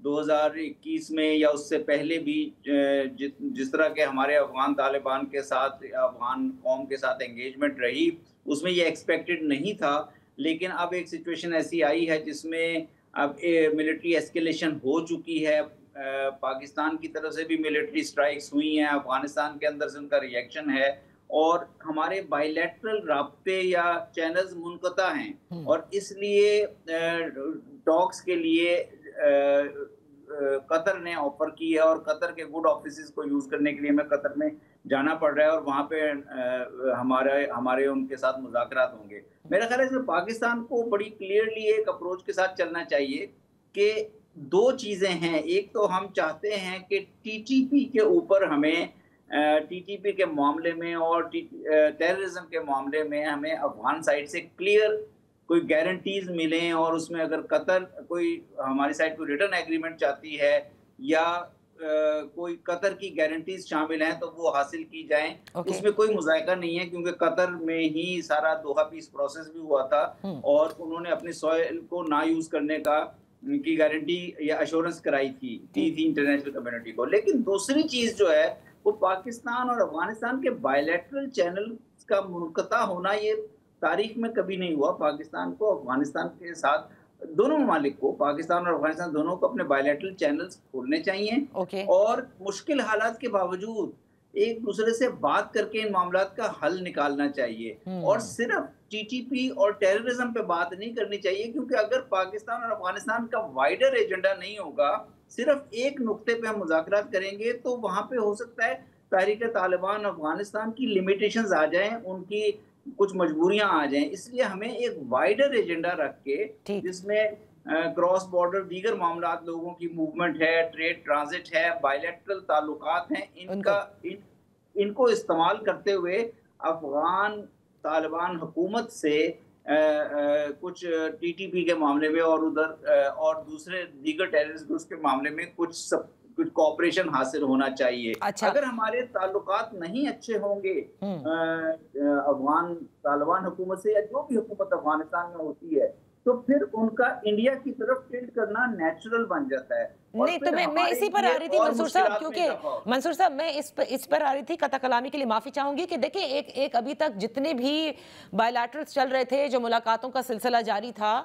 2021 میں یا اس سے پہلے بھی جس طرح کے ہمارے افغان طالبان کے ساتھ افغان قوم کے ساتھ انگیجمنٹ رہی اس میں یہ ایکسپیکٹڈ نہیں تھا، لیکن اب ایک سچویشن ایسی آئی ہے جس میں اب ملٹری ایسکیلیشن ہو چکی ہے، پاکستان کی طرف سے بھی ملٹری سٹرائکس ہوئی ہیں، افغانستان کے اندر سے ان کا ری ایکشن ہے، اور ہمارے بائی لیٹرل رابطے یا چینلز منقطع ہیں، اور اس لیے ٹاکس کے لیے قطر نے آفر کی ہے، اور قطر کے گڈ آفیسز کو یوز کرنے کے لیے ہمیں قطر میں جانا پڑ رہا ہے، اور وہاں پہ ہمارے ان کے ساتھ مذاکرات ہوں گے۔ میرا خیال ہے کہ پاکستان کو بڑی کلیئرلی ایک اپروچ کے ساتھ چلنا چاہیے کہ دو چیزیں ہیں، ایک تو ہم چاہتے ہیں کہ ٹی ٹی پی کے اوپر ہمیں ٹی ٹی پی کے معاملے میں اور ٹیررزم کے معاملے میں ہمیں افغان سائڈ سے کلیئر کوئی گارنٹیز ملیں، اور اس میں اگر قطر کوئی ہماری سائڈ کوئی ریٹرن ایگریمنٹ چاہتی ہے یا کوئی قطر کی گارنٹیز شامل ہیں تو وہ حاصل کی جائیں۔ اس میں کوئی مذائقہ نہیں ہے، کیونکہ قطر میں ہی سارا دوحہ پیس پروسیس بھی ہوا تھا، اور انہوں نے اپنی سوئل کو نہ یوز کرنے کی گارنٹی یا ایشورنس کرائی تھی انٹرنیشنل کمیونٹی کو۔ لیکن دوسری چیز جو ہے وہ پاکستان اور افغانستان کے بائیلیٹرل چینل کا منقطع ہونا، یہ تاریخ میں کبھی نہیں ہوا۔ پاکستان کو افغانستان کے ساتھ، دونوں ممالک کو، پاکستان اور افغانستان دونوں کو اپنے بائیلیٹرل چینلز کھولنے چاہیے، اور مشکل حالات کے باوجود ایک دوسرے سے بات کر کے ان معاملات کا حل نکالنا چاہیے، اور صرف ٹی ٹی پی اور ٹیررزم پہ بات نہیں کرنی چاہیے، کیونکہ اگر پاکستان اور افغانستان کا وائڈر ایجنڈا نہیں ہوگا، صرف ایک نقطے پہ ہم مذاکرات کریں گے، تو وہاں پہ ہو سکتا ہے تحریک طالبان افغانستان کی لمیٹیشنز آ جائیں، ان کی کچھ مجبوریاں آ جائیں۔ اس لیے ہمیں ایک وائڈر ایجنڈا رکھ کے، جس میں کراس بارڈر دیگر معاملات، لوگوں کی موومنٹ ہے، ٹریڈ ٹرانزٹ ہے، بائیلیٹرل تعلقات ہیں، ان کو استعمال کرتے ہوئے افغان طالبان حکومت سے کچھ ٹی ٹی پی کے معاملے میں اور دوسرے دیگر ٹیررسٹ گروپس کے معاملے میں کچھ کوآپریشن حاصل ہونا چاہیے۔ اگر ہمارے تعلقات نہیں اچھے ہوں گے افغان طالبان حکومت سے، یا جو بھی حکومت افغانستان میں ہوتی ہے، تو پھر ان کا انڈیا کی طرف ٹلٹ کرنا نیچرل بن جاتا ہے۔ نہیں تو میں اسی پر آ رہی تھی منصور صاحب، کیونکہ منصور صاحب میں اس پر آ رہی تھی، قطع کلامی کے لیے معافی چاہوں گی، کہ دیکھیں ایک ابھی تک جتنے بھی بائیلیٹرلز چل رہے تھے، جو ملاقاتوں کا سلسلہ جاری تھا،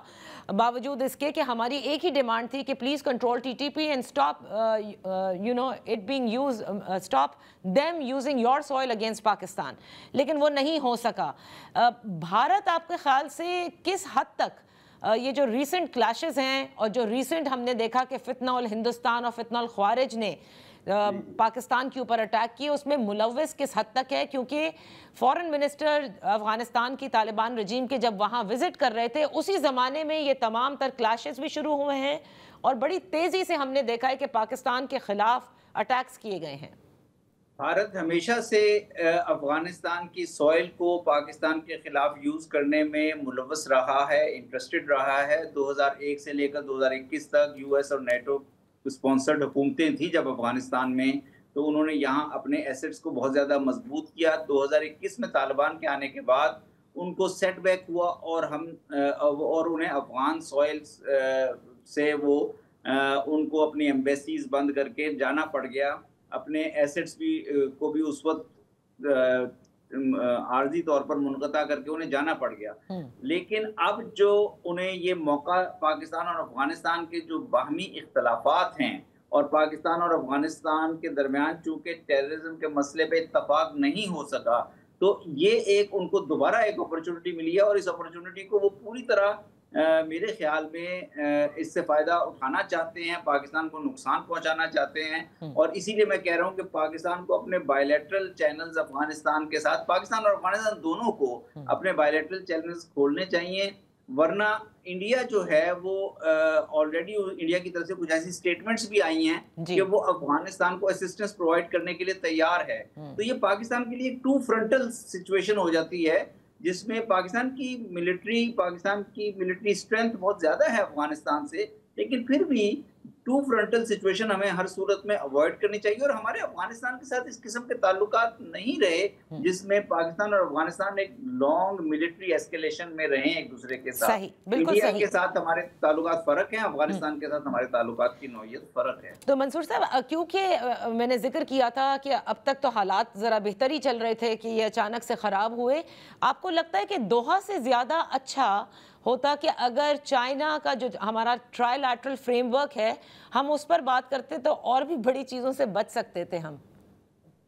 باوجود اس کے کہ ہماری ایک ہی ڈیمانڈ تھی کہ please control T T P and stop it being use, stop them using your soil against Pakistan, لیکن وہ نہیں ہو سکا۔ بھارت آپ کے خیال سے کس حد تک یہ جو ریسنٹ کلیشز ہیں، اور جو ریسنٹ ہم نے دیکھا کہ فتنہ الہندوستان اور فتنہ الخوارج نے پاکستان کے اوپر اٹیک کی، اس میں ملوث کس حد تک ہے؟ کیونکہ فورن منسٹر افغانستان کی طالبان رجیم کے جب وہاں وزٹ کر رہے تھے، اسی زمانے میں یہ تمام تر کلیشز بھی شروع ہوئے ہیں، اور بڑی تیزی سے ہم نے دیکھا ہے کہ پاکستان کے خلاف اٹیکس کیے گئے ہیں۔ بھارت ہمیشہ سے افغانستان کی سوئل کو پاکستان کے خلاف یوز کرنے میں ملوث رہا ہے، انٹرسٹڈ رہا ہے۔ 2001 سے لے کر 2021 تک یو ایس اور نیٹو اسپانسرڈ حکومتیں تھیں جب افغانستان میں، تو انہوں نے یہاں اپنے ایسٹس کو بہت زیادہ مضبوط کیا۔ 2021 میں طالبان کے آنے کے بعد ان کو سیٹ بیک ہوا، اور انہیں افغان سوئل سے ان کو اپنی ایمبیسیز بند کر کے جانا پڑ گیا، اپنے ایسٹس کو بھی اس وقت عارضی طور پر منقطع کر کے انہیں جانا پڑ گیا۔ لیکن اب جو انہیں یہ موقع، پاکستان اور افغانستان کے جو باہمی اختلافات ہیں، اور پاکستان اور افغانستان کے درمیان چونکہ ٹیررزم کے مسئلے پہ اتفاق نہیں ہو سکا، تو یہ ان کو دوبارہ ایک اپرچونٹی ملی ہے، اور اس اپرچونٹی کو وہ پوری طرح میرے خیال میں اس سے فائدہ اٹھانا چاہتے ہیں، پاکستان کو نقصان پہنچانا چاہتے ہیں، اور اسی لیے میں کہہ رہا ہوں کہ پاکستان کو اپنے بائیلیٹرل چینلز افغانستان کے ساتھ، پاکستان اور افغانستان دونوں کو اپنے بائیلیٹرل چینلز کھولنے چاہیے، ورنہ انڈیا جو ہے وہ آلریڈی انڈیا کی طرف سے کچھ ایسی سٹیٹمنٹس بھی آئی ہیں کہ وہ افغانستان کو اسسٹنس پرووائڈ کرنے کے لیے تیار ہے۔ تو یہ پاکستان کے لیے ایک ٹو فرنٹل سچویشن ہو جاتی ہے، جس میں پاکستان کی ملٹری اسٹرینتھ بہت زیادہ ہے افغانستان سے، لیکن پھر بھی ٹو فرنٹل سچویشن ہمیں ہر صورت میں اوائڈ کرنی چاہیے، اور ہمارے افغانستان کے ساتھ اس قسم کے تعلقات نہیں رہے جس میں پاکستان اور افغانستان ایک لانگ ملٹری ایسکیلیشن میں رہے ایک دوسرے کے ساتھ. صحیح، بالکل انڈیا صحیح. کے ساتھ ہمارے تعلقات فرق ہیں، افغانستان کے ساتھ ہمارے تعلقات کی نوعیت فرق ہے. تو منصور صاحب، کیونکہ میں نے ذکر کیا تھا کہ اب تک تو حالات ذرا بہتر ہی چل رہے تھے کہ یہ اچانک سے خراب ہوئے، آپ کو لگتا ہے کہ دوحہ سے زیادہ اچھا ہوتا کہ اگر چائنا کا جو ہمارا ٹرائی لیٹرل فریم ورک ہے ہم اس پر بات کرتے تو اور بھی بڑی چیزوں سے بچ سکتے تھے ہم؟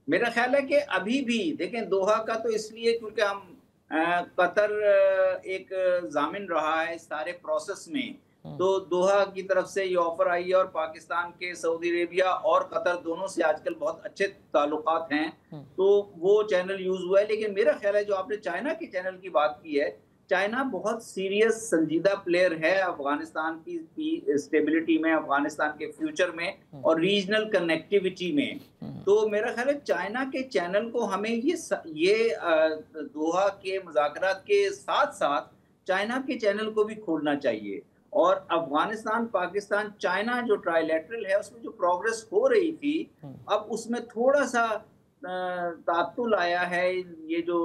میرا خیال ہے کہ ابھی بھی دیکھیں دوحہ کا تو اس لیے کیونکہ ہم قطر ایک ضامن رہا ہے اس سارے پروسیس میں، تو دوحہ کی طرف سے یہ آفر آئی ہے، اور پاکستان کے سعودی عربیہ اور قطر دونوں سے آج کل بہت اچھے تعلقات ہیں، تو وہ چینل یوز ہوا ہے. لیکن میرا خیال ہے جو آپ نے چائنا کے چینل کی بات کی ہے، چائنا بہت سیریس سنجیدہ پلیئر ہے افغانستان کی اسٹیبلٹی میں، افغانستان کے فیوچر میں اور ریجنل کنیکٹیوٹی میں. تو میرا خیال ہے چائنا کے چینل کو ہمیں یہ دوحہ کے مذاکرات کے ساتھ ساتھ چائنا کے چینل کو بھی کھولنا چاہیے. اور افغانستان پاکستان چائنا جو ٹرائی لیٹرل ہے اس میں جو پروگرس ہو رہی تھی، اب اس میں تھوڑا سا تعطل آیا ہے، یہ جو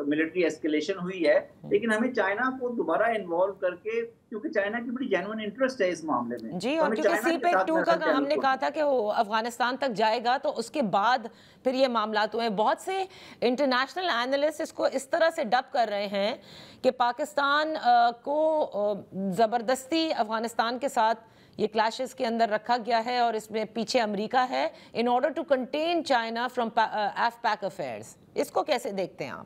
ملٹری ایسکیلیشن ہوئی ہے، لیکن ہمیں چائنا کو دوبارہ انوالو کر کے، کیونکہ چائنا کی بڑی جینوئن انٹرسٹ ہے اس معاملے میں. جی، اور کیونکہ سی پیک 2 کا ہم نے کہا تھا کہ وہ افغانستان تک جائے گا تو اس کے بعد پھر یہ معاملات ہوئے. بہت سے انٹرنیشنل اینالسٹ اس کو اس طرح سے ڈب کر رہے ہیں کہ پاکستان کو زبردستی افغانستان کے ساتھ یہ کلیشز کے اندر رکھا گیا ہے اور اس میں پیچھے امریکہ ہے in order to contain China from AFPAC affairs. اس کو کیسے دیکھتے ہیں آپ؟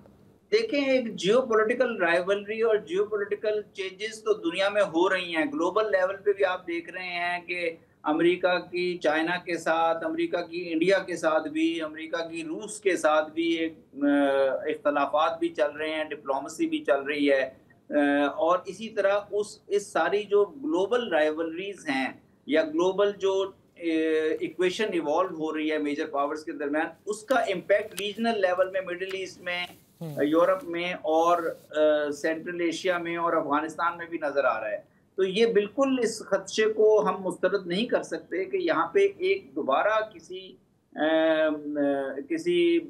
دیکھیں، ایک جیو پولیٹیکل رائیولری اور جیو پولیٹیکل چینجز تو دنیا میں ہو رہی ہیں. گلوبل لیول پہ بھی آپ دیکھ رہے ہیں کہ امریکہ کی چائنا کے ساتھ، امریکہ کی انڈیا کے ساتھ بھی، امریکہ کی روس کے ساتھ بھی ایک اختلافات بھی چل رہے ہیں، ڈپلومسی بھی چل رہی ہے. اور اسی طرح اس ساری جو گلوبل رائیولریز ہیں یا گلوبل جو ایکویشن ایوالو ہو رہی ہے میجر پاورز کے درمیان، اس کا امپیکٹ ریجنل لیول میں مڈل ایسٹ میں، یورپ میں اور سینٹرل ایشیا میں اور افغانستان میں بھی نظر آ رہا ہے. تو یہ بالکل اس خدشے کو ہم مسترد نہیں کر سکتے کہ یہاں پہ ایک دوبارہ کسی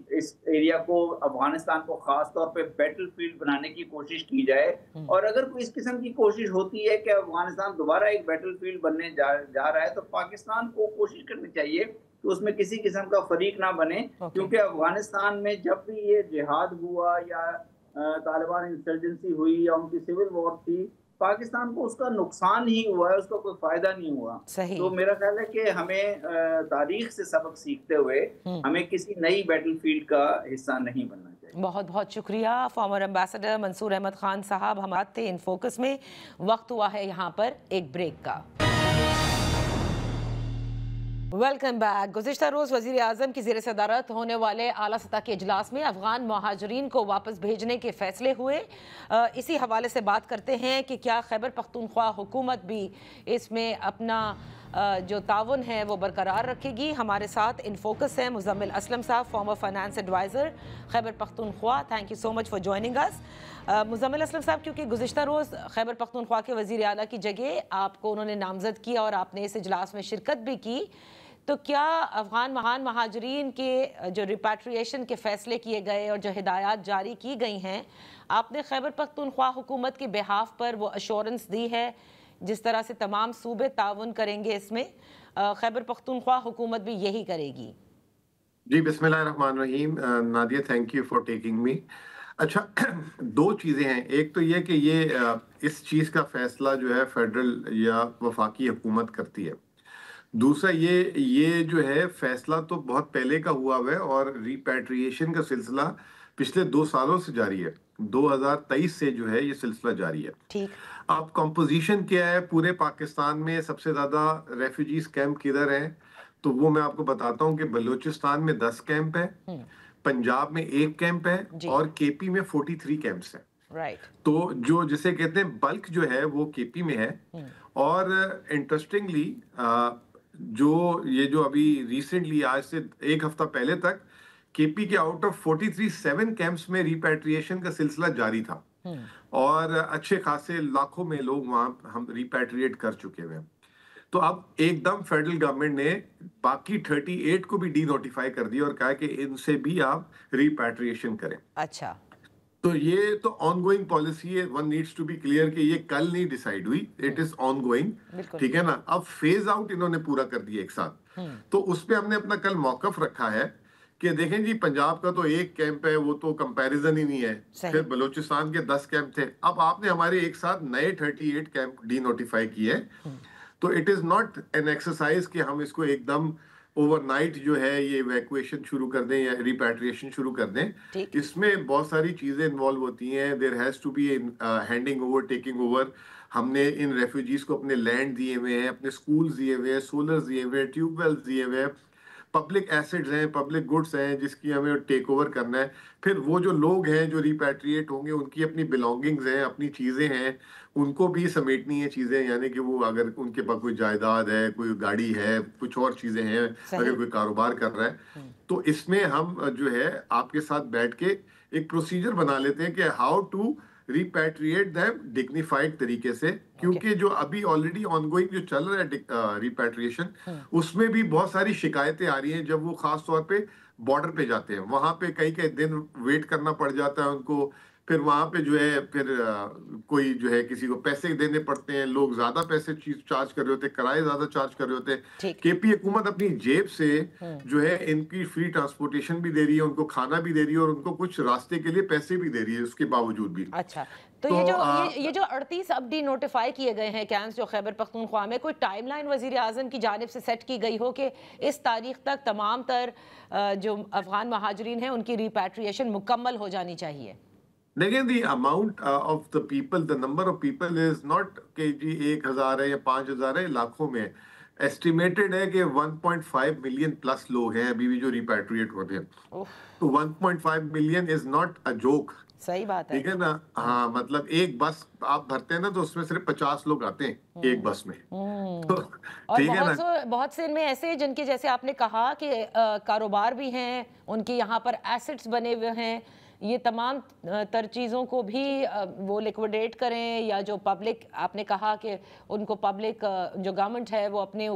اس ایریا کو، افغانستان کو خاص طور پہ بیٹل فیلڈ بنانے کی کوشش کی جائے. اور اگر کوئی اس قسم کی کوشش ہوتی ہے کہ افغانستان دوبارہ ایک بیٹل فیلڈ بننے جا رہا ہے، تو پاکستان کو کوشش کرنی چاہیے کہ اس میں کسی قسم کا فریق نہ بنے. کیونکہ افغانستان میں جب بھی یہ جہاد ہوا یا طالبان انسرجنسی ہوئی یا ان کی سول وار تھی، پاکستان کو اس کا نقصان ہی ہوا ہے، اس کا کوئی فائدہ نہیں ہوا. تو میرا خیال ہے کہ ہمیں تاریخ سے سبق سیکھتے ہوئے ہمیں کسی نئی بیٹل فیلڈ کا حصہ نہیں بننا چاہیے. بہت بہت شکریہ فارمر ایمبیسڈر منصور احمد خان صاحب. ہمارے تھے ان فوکس میں. وقت ہوا ہے یہاں پر ایک بریک کا. Welcome back. گزشتہ روز وزیر اعظم کی زیر صدارت ہونے والے اعلیٰ سطح کے اجلاس میں افغان مہاجرین کو واپس بھیجنے کے فیصلے ہوئے. اسی حوالے سے بات کرتے ہیں کہ کیا خیبر پختونخوا حکومت بھی اس میں اپنا جو تعاون ہے وہ برقرار رکھے گی. ہمارے ساتھ ان فوکس ہیں مزمل اسلم صاحب، former finance adviser Khyber Pakhtunkhwa. Thank you so much for joining us. Muzammil Aslam صاحب، کیونکہ گزشتہ روز خیبر پختونخوا کے وزیر اعلیٰ کی جگہ آپ کو انہوں نے نامزد کیا اور آپ نے اس اجلاس میں شرکت بھی کی، تو کیا افغان مہاجرین کے جو ریپیٹریشن کے فیصلے کیے گئے اور جو ہدایات جاری کی گئی ہیں، آپ نے خیبر پختونخوا حکومت کے بہاف پر وہ ایشورنس دی ہے جس طرح سے تمام صوبے تعاون کریں گے، اس میں خیبر پختونخوا حکومت بھی یہی کرے گی؟ جی، بسم اللہ الرحمن الرحیم. Nadia, thank you for taking me. اچھا، دو چیزیں ہیں. ایک تو یہ کہ یہ اس چیز کا فیصلہ جو ہے فیڈرل یا وفاقی حکومت کرتی ہے. دوسرا یہ جو ہے فیصلہ تو بہت پہلے کا ہوا ہے اور ریپیٹریشن کا سلسلہ پچھلے 2 سالوں سے جاری ہے. 2023 سے جو ہے یہ سلسلہ جاری ہے. ٹھیک. اب کمپوزیشن کیا ہے پورے پاکستان میں؟ سب سے زیادہ ریفیوجیز کیمپ کدھر ہیں؟ تو وہ میں آپ کو بتاتا ہوں کہ بلوچستان میں 10 کیمپ ہیں، پنجاب میں 1 کیمپ ہے اور کے پی میں 43 کیمپس ہیں. تو جو جسے کہتے ہیں بلک جو ہے وہ کے پی میں ہے. اور انٹرسٹنگلی جو ابھی ریسنٹلی آج سے 1 ہفتہ پہلے تک کے پی کے آؤٹ آف 43 7 کیمپس میں ریپیٹریشن کا سلسلہ جاری تھا اور اچھے خاصے لاکھوں میں لوگ وہاں ہم ریپیٹریٹ کر چکے ہوئے ہیں. تو اب ایک دم فیڈرل گورنمنٹ نے باقی 38 کو بھی ڈی نوٹیفائی کر دیا اور کہا کہ ان سے بھی آپ ریپیٹریشن کریں. اچھا تو یہ تو آن گوئنگ پالیسی ہے. One needs to be clear کہ یہ کل نہیں ڈیسائیڈ ہوئی, اٹ از آن گوئنگ, ٹھیک ہے نا. اب فیز آؤٹ انہوں نے پورا کر دیا ایک ساتھ, تو اس پہ ہم نے اپنا کل موقف رکھا ہے کہ دیکھیں جی پنجاب کا تو ایک کیمپ ہے, وہ تو کمپیریزن ہی نہیں ہے. پھر بلوچستان کے 10 کیمپ تھے, اب آپ نے ہمارے ایک ساتھ نئے 38 کیمپ ڈی نوٹیفائی کیے. تو it is not an exercise کہ ہم اس کو ایک دم اوور نائٹ جو ہے یہ ایویکویشن شروع کر دیں یا ریپیٹریشن شروع کر دیں. اس میں بہت ساری چیزیں انوالو ہوتی ہیں. There has to be handing over, taking over. ہم نے ان ریفیوجیز کو اپنے لینڈ دیے ہوئے ہیں, اپنے اسکولز دیے ہوئے ہیں, سولرز دیے ہوئے ہیں, ٹیوب ویلز دیے ہوئے ہیں, پبلک ایسڈز ہیں, پبلک گڈس ہیں جس کی ہمیں ٹیک اوور کرنا ہے. پھر وہ جو لوگ ہیں جو ریپیٹریٹ ہوں گے ان کی اپنی بلانگنگز ہیں, اپنی چیزیں ہیں, ان کو بھی سمیٹنی ہے چیزیں. یعنی کہ وہ اگر ان کے پاس کوئی جائیداد ہے, کوئی گاڑی ہے, کچھ اور چیزیں ہیں, اگر کوئی کاروبار کر رہا ہے, تو اس میں ہم جو ہے آپ کے ساتھ بیٹھ کے ایک پروسیجر بنا لیتے ہیں کہ how to repatriate them dignified طریقے سے. کیونکہ جو ابھی آلریڈی آن گوئنگ جو چل رہا ہے ریپیٹریشن, اس میں بھی بہت ساری شکایتیں آ رہی ہیں. جب وہ خاص طور پہ بارڈر پہ جاتے ہیں, وہاں پہ کئی دن ویٹ کرنا پڑ جاتا ہے ان کو. پھر وہاں پہ جو ہے پھر کوئی جو ہے کسی کو پیسے دینے پڑتے ہیں, لوگ زیادہ پیسے چارج کر رہے ہوتے ہیں, کرائے زیادہ چارج کر رہے ہوتے ہیں. کے پی حکومت اپنی جیب سے جو ہے ان کی فری ٹرانسپورٹیشن بھی دے رہی ہے, ان کو کھانا بھی دے رہی ہے, اور ان کو کچھ راستے کے لیے پیسے بھی دے رہی ہے اس کے باوجود بھی. اچھا, تو یہ جو 38 اب ڈی نوٹیفائی کیے گئے ہیں کیمپس جو خیبر پختونخوا میں, کوئی ٹائم لائن وزیر اعظم کی جانب سے سیٹ کی گئی ہو کہ اس تاریخ تک تمام تر جو افغان مہاجرین ہیں ان کی ریپیٹریشن مکمل ہو جانی چاہیے؟ دیکھیں the amount of the people, the number of people is not کہ جی 1000 ہے یا 5000 ہے, لاکھوں میں. ایسٹیمیٹڈ ہے کہ 1.5 ملین پلس لوگ ہیں ابھی بھی جو ریپیٹریٹ ہوتے ہیں. تو 1.5 million is not a joke. صحیح بات ہے, ٹھیک ہے نا. ہاں, مطلب ایک بس آپ بھرتے ہیں نا تو اس میں صرف 50 لوگ آتے ہیں ایک بس میں. اور بہت سے ان میں ایسے جن کے جیسے آپ نے کہا کہ کاروبار بھی ہیں, ان کے یہاں پر ایسٹس بنے ہوئے ہیں, یہ تمام تر چیزوں کو بھی وہ لیکویڈیٹ کریں, یا جو پبلک آپ نے کہا کہ ان کو پبلک جو گورنمنٹ ہے وہ اپنے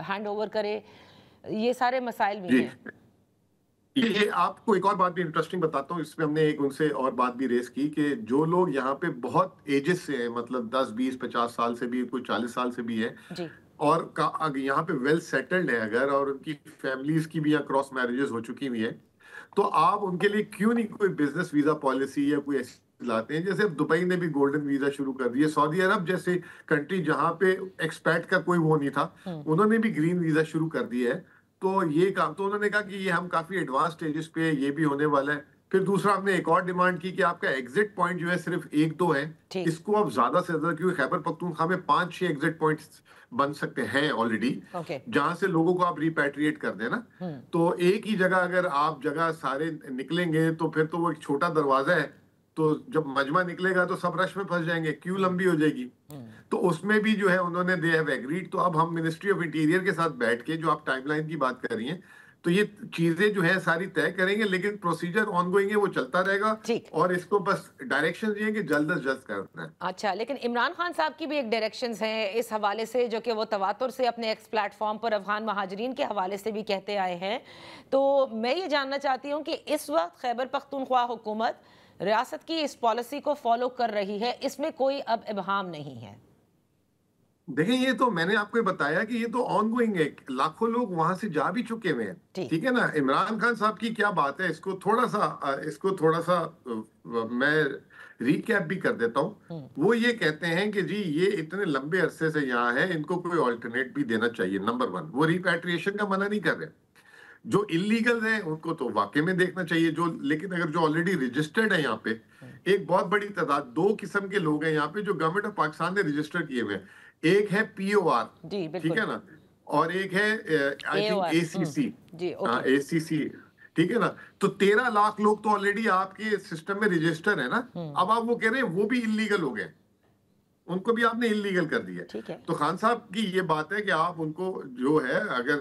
ہینڈ اوور کرے, یہ سارے مسائل بھی ہیں. یہ آپ کو ایک اور بات بھی انٹرسٹنگ بتاتا ہوں. اس میں ہم نے ایک ان سے اور بات بھی ریز کی کہ جو لوگ یہاں پہ بہت ایجز سے ہیں, مطلب 10 20 50 سال سے بھی, کوئی 40 سال سے بھی ہے, اور یہاں پہ ویل سیٹلڈ ہے اگر, اور ان کی فیملیز کی بھی یہاں کراس میرجز ہو چکی ہوئی ہیں, تو آپ ان کے لیے کیوں نہیں کوئی بزنس ویزا پالیسی یا کوئی ایسی لاتے ہیں. جیسے دبئی نے بھی گولڈن ویزا شروع کر دیا, سعودی عرب جیسے کنٹری جہاں پہ ایکسپیٹ کا کوئی وہ نہیں تھا, انہوں نے بھی گرین ویزا شروع کر دیا ہے. تو یہ کام تو انہوں نے کہا کہ یہ ہم کافی ایڈوانس سٹیجز پہ یہ بھی ہونے والا ہے. پھر دوسرا ہم نے ایک اور ڈیمانڈ کی کہ آپ کا ایگزٹ پوائنٹ جو ہے صرف 1-2 ہے, اس کو اب زیادہ سے زیادہ, کیونکہ خیبر پختونخوا میں 5-6 ایگزٹ پوائنٹس بن سکتے ہیں آلریڈی, جہاں سے لوگوں کو آپ ریپیٹریٹ کر دیں نا. تو ایک ہی جگہ اگر آپ جگہ سارے نکلیں گے تو پھر تو وہ ایک چھوٹا دروازہ ہے, تو جب مجمع نکلے گا تو سب رش میں پھنس جائیں گے, کیو لمبی ہو جائے گی. تو اس میں بھی جو ہے انہوں نے دے ہیو ایگریڈ. تو اب ہم منسٹری آف انٹیریئر کے ساتھ بیٹھ کے, جو آپ ٹائم لائن کی بات کر رہی ہیں, تو یہ چیزیں جو ہیں ساری طے کریں گے, لیکن پروسیجر آن گوئنگ ہے, وہ چلتا رہے گا, اور اس کو بس ڈائریکشن یہ ہے کہ جلد از جلد کرنا ہے. اچھا, لیکن عمران خان صاحب کی بھی ایک ڈائریکشنز ہیں اس حوالے سے, جو کہ وہ تواتر سے اپنے ایکس پلیٹ فارم پر افغان مہاجرین کے حوالے سے بھی کہتے آئے ہیں. تو میں یہ جاننا چاہتی ہوں کہ اس وقت خیبر پختونخوا حکومت ریاست کی اس پالیسی کو فالو کر رہی ہے, اس میں کوئی اب ابہام نہیں ہے؟ دیکھیں, یہ تو میں نے آپ کو بتایا کہ یہ تو آن گوئنگ ہے, لاکھوں لوگ وہاں سے جا بھی چکے ہوئے ہیں. ٹھیک ہے نا. عمران خان صاحب کی کیا بات ہے, اس کو تھوڑا سا میں ریکیپ بھی کر دیتا ہوں. وہ یہ کہتے ہیں کہ جی یہ اتنے لمبے عرصے سے یہاں ہے, ان کو کوئی آلٹرنیٹ بھی دینا چاہیے. نمبر 1, وہ ریپیٹریشن کا منع نہیں کر رہے. جو انلیگل ہیں ان کو تو واقع میں دیکھنا چاہیے, لیکن اگر جو آلریڈی رجسٹرڈ ہیں یہاں پہ, ایک بہت بڑی تعداد, 2 قسم کے لوگ ہیں یہاں پہ جو گورنمنٹ آف پاکستان نے رجسٹر کیے ہوئے ہیں. ایک ہے پی او آر, ٹھیک ہے نا, اور ایک ہے آئی تھنک اے سی سی, اے سی سی, ٹھیک ہے نا. تو 13 لاکھ لوگ تو آلریڈی آپ کے سسٹم میں رجسٹر ہے نا. اب آپ وہ کہہ رہے ہیں وہ بھی انلیگل ہو گئے, ان کو بھی آپ نے انلیگل کر دیا. تو خان صاحب کی یہ بات ہے کہ آپ ان کو جو ہے اگر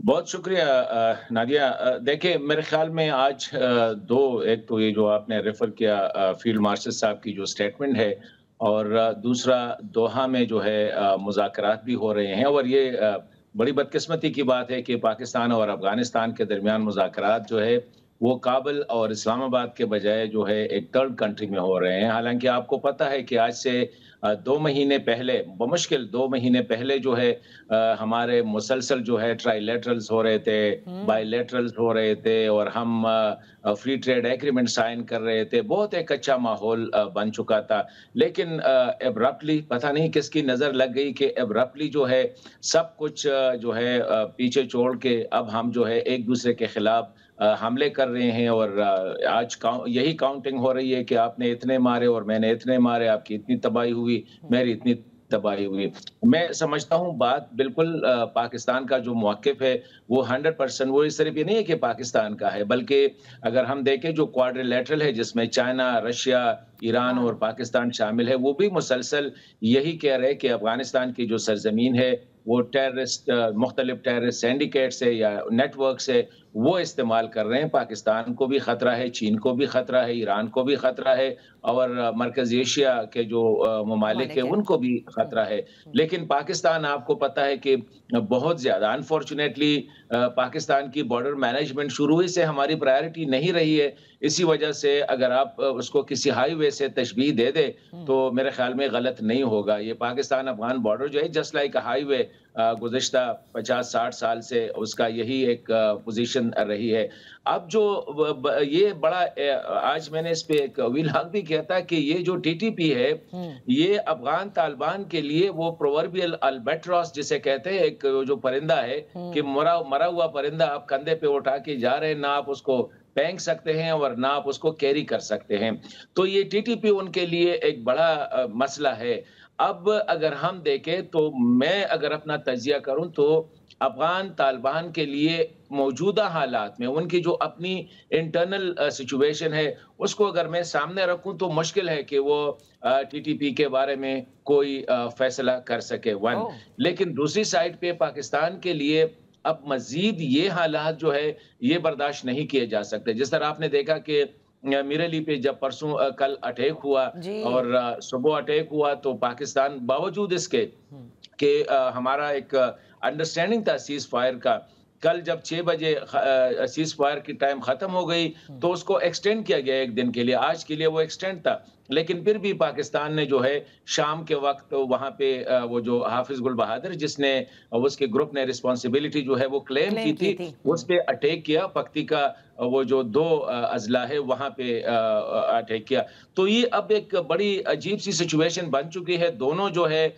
بہت شکریہ نادیہ۔ دیکھیں میرے خیال میں آج ایک تو یہ جو آپ نے ریفر کیا فیلڈ مارشل صاحب کی جو سٹیٹمنٹ ہے، اور دوسرا دوحہ میں جو ہے مذاکرات بھی ہو رہے ہیں، اور یہ بڑی بدقسمتی کی بات ہے کہ پاکستان اور افغانستان کے درمیان مذاکرات جو ہے وہ کابل اور اسلام آباد کے بجائے جو ہے ایک تھرڈ کنٹری میں ہو رہے ہیں۔ حالانکہ آپ کو پتہ ہے کہ آج سے 2 مہینے پہلے، بمشکل 2 مہینے پہلے جو ہے ہمارے مسلسل جو ہے ٹرائی لیٹرلز ہو رہے تھے، بائی لیٹرلز ہو رہے تھے، اور ہم فری ٹریڈ ایگریمنٹ سائن کر رہے تھے۔ بہت ایک اچھا ماحول بن چکا تھا، لیکن ابرپٹلی پتہ نہیں کس کی نظر لگ گئی کہ ابرپٹلی جو ہے سب کچھ جو ہے پیچھے چھوڑ کے اب ہم جو ہے ایک دوسرے کے خلاف حملے کر رہے ہیں، اور آج یہی کاؤنٹنگ ہو رہی ہے کہ آپ نے اتنے مارے اور میں نے اتنے مارے، آپ کی اتنی تباہی ہوئی، میری اتنی تباہی ہوئی۔ میں سمجھتا ہوں بات بالکل پاکستان کا جو موقف ہے وہ 100%، وہ صرف یہ نہیں ہے کہ پاکستان کا ہے، بلکہ اگر ہم دیکھیں جو کوارٹر لیٹرل ہے جس میں چائنا، رشیا، ایران اور پاکستان شامل ہے، وہ بھی مسلسل یہی کہہ رہے کہ افغانستان کی جو سرزمین ہے وہ ٹیررسٹ، مختلف ٹیررسٹ سینڈیکیٹس ہے یا نیٹ ورکس ہے، وہ استعمال کر رہے ہیں۔ پاکستان کو بھی خطرہ ہے، چین کو بھی خطرہ ہے، ایران کو بھی خطرہ ہے، اور مرکزی ایشیا کے جو ممالک ہیں ان کو بھی خطرہ ہے۔ لیکن پاکستان، آپ کو پتہ ہے کہ بہت زیادہ انفارچونیٹلی پاکستان کی بارڈر مینجمنٹ شروع ہی سے ہماری پرائیورٹی نہیں رہی ہے۔ اسی وجہ سے اگر آپ اس کو کسی ہائی وے سے تشبیہ دے دے تو میرے خیال میں غلط نہیں ہوگا۔ یہ پاکستان افغان بارڈر جو ہے جسٹ لائک ہائی وے، گزشتہ 50-60 سال سے اس کا یہی ایک پوزیشن رہی ہے۔ اب جو یہ بڑا، آج میں نے اس پہ ایک ویلاگ بھی کیا تھا کہ یہ جو ٹی ٹی پی ہے یہ افغان طالبان کے لیے وہ پرووربیل البیٹراس جسے کہتے ہیں، ایک جو پرندہ ہے کہ مرا ہوا پرندہ آپ کندھے پہ اٹھا کے جا رہے ہیں، نہ آپ اس کو پھینک سکتے ہیں اور نہ آپ اس کو کیری کر سکتے ہیں۔ تو یہ ٹی ٹی پی ان کے لیے ایک بڑا مسئلہ ہے۔ اب اگر ہم دیکھیں تو میں اگر اپنا تجزیہ کروں تو افغان طالبان کے لیے موجودہ حالات میں ان کی جو اپنی انٹرنل سچویشن ہے اس کو اگر میں سامنے رکھوں تو مشکل ہے کہ وہ ٹی ٹی پی کے بارے میں کوئی فیصلہ کر سکے، لیکن دوسری سائڈ پہ پاکستان کے لیے اب مزید یہ حالات جو ہے یہ برداشت نہیں کیے جا سکتے۔ جس طرح آپ نے دیکھا کہ میرلی پہ جب پرسوں کل اٹیک ہوا اور صبح اٹیک ہوا تو پاکستان باوجود اس کے کہ ہمارا ایک انڈرسٹینڈنگ تھا سیز فائر کا، کل جب 6 بجے سیز فائر کی ٹائم ختم ہو گئی تو اس کو ایکسٹینڈ کیا گیا ایک دن کے لیے، آج کے لیے وہ ایکسٹینڈ تھا، لیکن پھر بھی پاکستان نے جو ہے شام کے وقت وہاں پہ وہ جو حافظ گل بہادر جس نے اس کے گروپ نے رسپانسبلٹی جو ہے وہ کلیم کی تھی اس پہ اٹیک کیا، پکتی کا وہ جو 2 اضلاع ہے وہاں پہ اٹیک کیا۔ تو یہ اب ایک بڑی عجیب سی سچویشن بن چکی ہے، دونوں جو ہے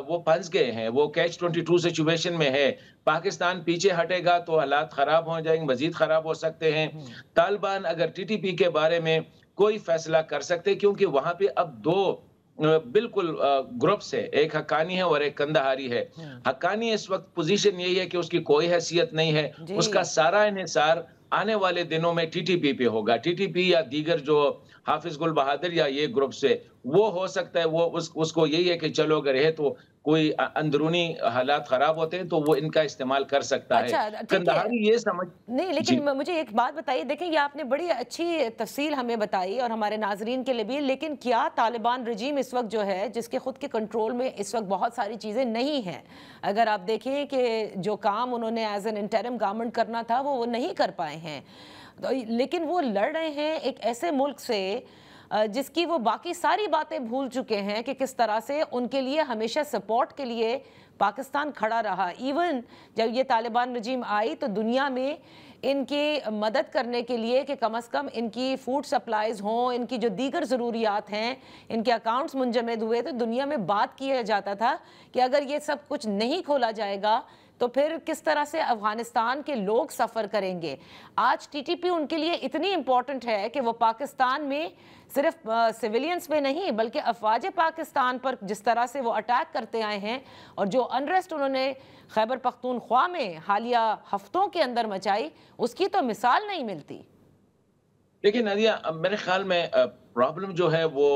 وہ پھنس گئے ہیں، وہ کیچ 22 سچویشن میں ہے۔ پاکستان پیچھے ہٹے گا تو حالات خراب ہو جائیں گے، مزید خراب ہو سکتے ہیں۔ طالبان اگر ٹی ٹی پی کے بارے میں کوئی فیصلہ کر سکتے کیونکہ وہاں پہ اب 2 بالکل گروپس ہے، ایک حقانی ہے اور ایک کندہاری ہے۔ حقانی اس وقت پوزیشن یہی ہے کہ اس کی کوئی حیثیت نہیں ہے، اس کا سارا انحصار آنے والے دنوں میں ٹی ٹی پی پہ ہوگا۔ ٹی ٹی پی یا دیگر جو حافظ گل بہادر یا یہ گروپ سے وہ ہو سکتا ہے وہ اس کو یہی ہے کہ چلو اگر ہے تو کوئی اندرونی حالات خراب ہوتے ہیں تو وہ ان کا استعمال کر سکتا ہے۔ کندہاری یہ سمجھ نہیں، لیکن مجھے ایک بات بتائیے، دیکھیں یہ آپ نے بڑی اچھی تفصیل ہمیں بتائی اور ہمارے ناظرین کے لیے بھی، لیکن کیا طالبان رجیم اس وقت جو ہے جس کے خود کے کنٹرول میں اس وقت بہت ساری چیزیں نہیں ہیں، اگر آپ دیکھیں کہ جو کام انہوں نے ایز این انٹرم گورنمنٹ کرنا تھا وہ نہیں کر پائے ہیں، لیکن وہ لڑ رہے ہیں ایک ایسے ملک سے جس کی وہ باقی ساری باتیں بھول چکے ہیں کہ کس طرح سے ان کے لیے ہمیشہ سپورٹ کے لیے پاکستان کھڑا رہا۔ ایون جب یہ طالبان رجیم آئی تو دنیا میں ان کی مدد کرنے کے لیے کہ کم از کم ان کی فوڈ سپلائز ہوں، ان کی جو دیگر ضروریات ہیں، ان کے اکاؤنٹس منجمد ہوئے، تو دنیا میں بات کیا جاتا تھا کہ اگر یہ سب کچھ نہیں کھولا جائے گا تو پھر کس طرح سے افغانستان کے لوگ سفر کریں گے۔ آج ٹی ٹی پی ان کے لیے اتنی امپورٹنٹ ہے کہ وہ پاکستان میں صرف سیولینز پہ نہیں بلکہ افواج پاکستان پر جس طرح سے وہ اٹیک کرتے آئے ہیں اور جو انریسٹ انہوں نے خیبر پختونخوا میں حالیہ ہفتوں کے اندر مچائی، اس کی تو مثال نہیں ملتی۔ لیکن نادیہ میرے خیال میں پرابلم جو ہے وہ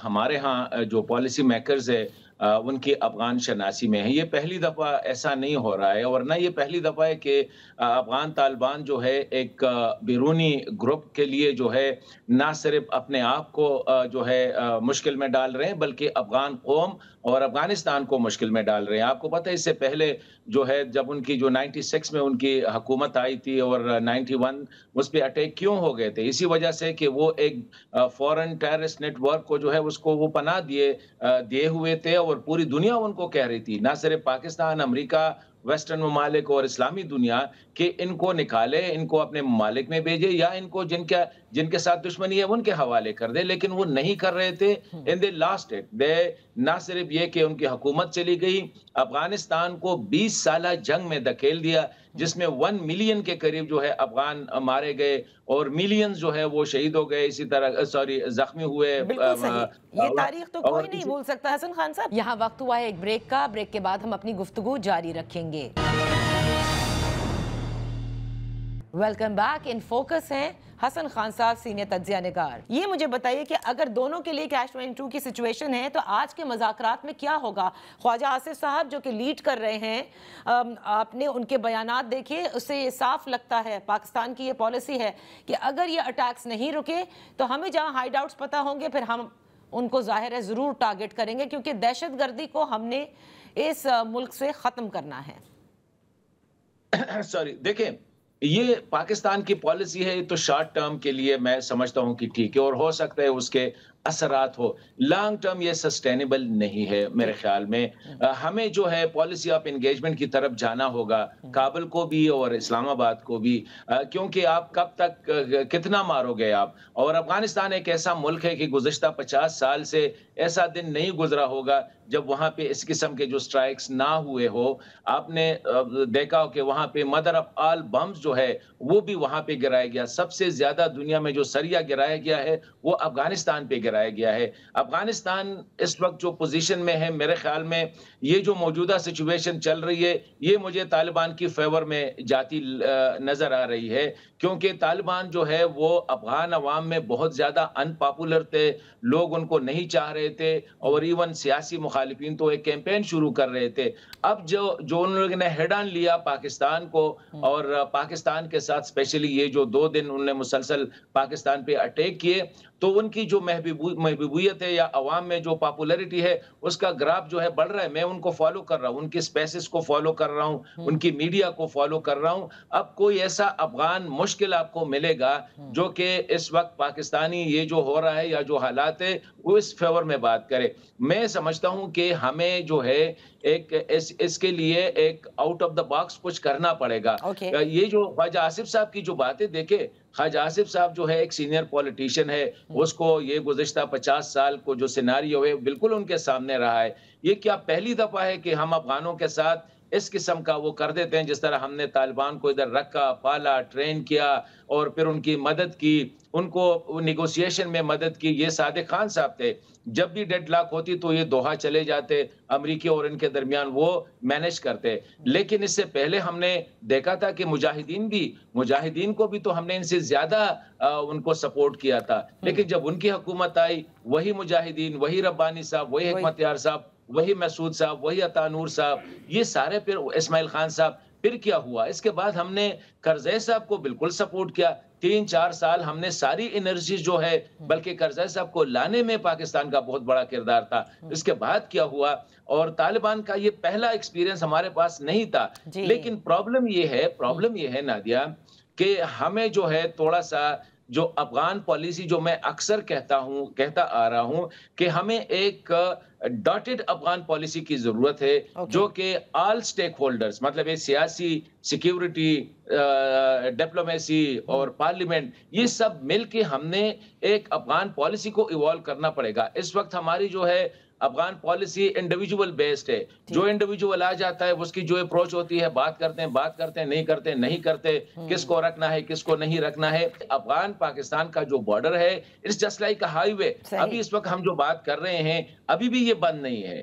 ہمارے ہاں جو پالیسی میکرز ہے ان کی افغان شناسی میں ہے. یہ پہلی دفعہ ایسا نہیں ہو رہا ہے، اور نہ یہ پہلی دفعہ ہے کہ افغان طالبان جو ہے ایک بیرونی گروپ کے لیے جو ہے نہ صرف اپنے آپ کو جو ہے مشکل میں ڈال رہے ہیں، بلکہ افغان قوم اور افغانستان کو مشکل میں ڈال رہے ہیں. آپ کو پتہ ہے اس سے پہلے جو ہے جب ان کی جو 96 میں ان کی حکومت آئی تھی اور 91 اس پہ اٹیک کیوں ہو گئے تھے؟ اسی وجہ سے کہ وہ ایک فورن ٹیررسٹ نیٹ ورک کو جو ہے اس کو وہ پناہ دیے ہوئے تھے، اور پوری دنیا ان کو کہہ رہی تھی، نہ صرف پاکستان، امریکہ، ویسٹرن ممالک اور اسلامی دنیا، کہ ان کو نکالے، ان کو اپنے ممالک میں بھیجے، یا ان کو جن کے ساتھ دشمنی ہے ان کے حوالے کر دے. لیکن وہ نہیں کر رہے تھے. ان دے لاسٹ نہ صرف یہ کہ ان کی حکومت چلی گئی، افغانستان کو 20 سالہ جنگ میں دھکیل دیا، جس میں 1 ملین کے قریب جو ہے افغان مارے گئے اور ملینز جو ہے وہ شہید ہو گئے، اسی طرح زخمی ہوئے. بالکل صحیح، یہ تاریخ تو کوئی نہیں بھول سکتا. حسن خان صاحب، یہاں وقت ہوا ہے ایک بریک کا. بریک کے بعد ہم اپنی گفتگو جاری رکھیں گے. Welcome back. ان فوکس ہیں حسن خان صاحب، سینئر تجزیہ نگار. یہ مجھے بتائیے کہ اگر دونوں کے لیے کیش 22 کی سچویشن ہے تو آج کے مذاکرات میں کیا ہوگا؟ خواجہ آصف صاحب جو کہ لیڈ کر رہے ہیں، آپ نے ان کے بیانات دیکھے، اس سے یہ صاف لگتا ہے پاکستان کی یہ پالیسی ہے کہ اگر یہ اٹیکس نہیں رکے تو ہمیں جہاں ہائیڈ آؤٹس پتہ ہوں گے پھر ہم ان کو ظاہر ہے ضرور ٹارگٹ کریں گے، کیونکہ دہشت گردی کو ہم نے اس ملک سے ختم کرنا ہے. دیکھیں، یہ پاکستان کی پالیسی ہے تو شارٹ ٹرم کے لیے میں سمجھتا ہوں کہ ٹھیک ہے، اور ہو سکتا ہے اس کے اثرات ہو. لانگ ٹرم یہ سسٹینیبل نہیں ہے میرے خیال میں. ہمیں جو ہے پالیسی آف انگیجمنٹ کی طرف جانا ہوگا، کابل کو بھی اور اسلام آباد کو بھی، کیونکہ آپ کب تک کتنا مارو گے آپ؟ اور افغانستان ایک ایسا ملک ہے کہ گزشتہ 50 سال سے ایسا دن نہیں گزرا ہوگا جب وہاں پہ اس قسم کے جو سٹرائکس نہ ہوئے ہو. آپ نے دیکھا ہو کہ وہاں پہ مدر آف آل بمز جو ہے وہ بھی وہاں پہ گرایا گیا. سب سے زیادہ دنیا میں جو سریہ گرایا گیا ہے وہ افغانستان پہ گرایا گیا ہے. افغانستان اس وقت جو پوزیشن میں ہے، میرے خیال میں یہ جو موجودہ سچویشن چل رہی ہے یہ مجھے طالبان کی فیور میں جاتی نظر آ رہی ہے، کیونکہ طالبان جو ہے وہ افغان عوام میں بہت زیادہ ان پاپولر تھے. لوگ ان کو نہیں چاہ رہے تھے، اور ایون سیاسی مخالفین تو ایک کیمپین شروع کر رہے تھے. اب جو ان لوگوں نے ہیڈ آن لیا پاکستان کو، اور پاکستان کے ساتھ اسپیشلی یہ جو 2 دن انہوں نے مسلسل پاکستان پہ اٹیک کیے، تو ان کی جو محبوبیت ہے یا عوام میں جو پاپولیرٹی ہے اس کا گراف جو ہے بڑھ رہا ہے. میں ان کو فالو کر رہا ہوں، ان کی سپیسز کو فالو کر رہا ہوں، ان کی میڈیا کو فالو کر رہا ہوں. اب کوئی ایسا افغان مشکل آپ کو ملے گا جو کہ اس وقت پاکستانی یہ جو ہو رہا ہے یا جو حالات ہے وہ اس فیور میں بات کرے. میں سمجھتا ہوں کہ ہمیں جو ہے ایک اس کے لیے ایک آؤٹ آف دا باکس کچھ کرنا پڑے گا. یہ جو خواجہ آصف صاحب کی جو باتیں دیکھے، خواجہ آصف صاحب جو ہے ایک سینئر پولیٹیشین ہے، اس کو یہ گزشتہ 50 سال کو جو سیناریو ہے بالکل ان کے سامنے رہا ہے. یہ کیا پہلی دفعہ ہے کہ ہم افغانوں کے ساتھ اس قسم کا وہ کر دیتے ہیں، جس طرح ہم نے طالبان کو ادھر رکھا، پالا، ٹرین کیا اور پھر ان کی مدد کی، ان کو نیگوسیشن میں مدد کی. یہ صادق خان صاحب تھے، جب بھی ڈیڈ لاک ہوتی تو یہ دوحہ چلے جاتے، امریکی اور ان کے درمیان وہ مینج کرتے. لیکن اس سے پہلے ہم نے دیکھا تھا کہ مجاہدین کو بھی تو ہم نے ان سے زیادہ ان کو سپورٹ کیا تھا. لیکن جب ان کی حکومت آئی، وہی مجاہدین، وہی ربانی صاحب، وہی حکمت یار صاحب، وہی مسعود صاحب، وہی عطا نور صاحب، یہ سارے، پھر اسماعیل خان صاحب. پھر کیا ہوا؟ اس کے بعد ہم نے کرزئی صاحب کو بالکل سپورٹ کیا. 3-4 سال ہم نے ساری انرجی جو ہے، بلکہ کرزئی صاحب کو لانے میں پاکستان کا بہت بڑا کردار تھا. اس کے بعد کیا ہوا؟ اور طالبان کا یہ پہلا ایکسپیرینس ہمارے پاس نہیں تھا. لیکن پرابلم یہ ہے نادیہ کہ ہمیں جو ہے تھوڑا سا جو افغان پالیسی جو میں اکثر کہتا آ رہا ہوں کہ ہمیں ایک ڈاٹڈ افغان پالیسی کی ضرورت ہے، جو کہ آل سٹیک ہولڈرز، مطلب سیاسی، سیکیورٹی، ڈپلومیسی اور پارلیمنٹ، یہ سب مل کے ہم نے ایک افغان پالیسی کو ایوالو کرنا پڑے گا. اس وقت ہماری جو ہے افغان پالیسی انڈیویجول بیسڈ ہے. جو انڈیویجول آ جاتا ہے اس کی جو اپروچ ہوتی ہے، بات کرتے ہیں، نہیں کرتے، کس کو رکھنا ہے، کس کو نہیں رکھنا ہے. افغان پاکستان کا جو بارڈر ہے، it's just like a highway. ابھی اس وقت ہم جو بات کر رہے ہیں ابھی بھی یہ بند نہیں ہے.